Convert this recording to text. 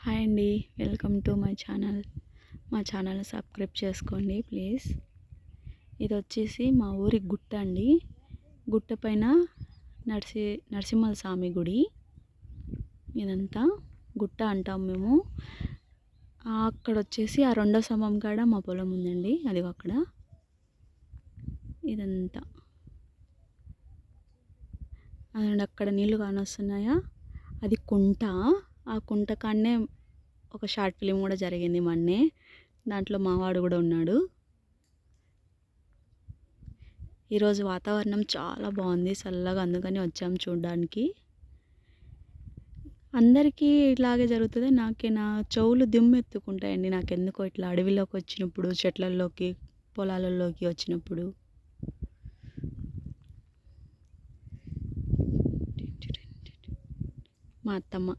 Hi అండి, welcome to my channel. మా ఛానల్ని సబ్స్క్రైబ్ చేసుకోండి ప్లీజ్. ఇది వచ్చేసి మా ఊరి గుట్ట అండి. గుట్ట పైన నరసింహ స్వామి గుడి. ఇదంతా గుట్ట అంటాం మేము. అక్కడ వచ్చేసి ఆ రెండో స్తంభం కాడ మా పొలం ఉందండి, అది అక్కడ. ఇదంతా అండ్ అక్కడ నీళ్ళు కానొస్తున్నాయా, అది కుంట. ఆ కుంట కాడనే ఒక షార్ట్ ఫిలిం కూడా జరిగింది మొన్నే, దాంట్లో మావాడు కూడా ఉన్నాడు. ఈరోజు వాతావరణం చాలా బాగుంది, చల్లగా, అందుకని వచ్చాము చూడడానికి. అందరికీ ఇట్లాగే జరుగుతుంది, నా చెవులు దిమ్మెత్తుకుంటాయండి. నాకెందుకో ఇట్లా అడవిలోకి వచ్చినప్పుడు, చెట్లల్లోకి, పొలాలలోకి వచ్చినప్పుడు. మా అత్తమ్మ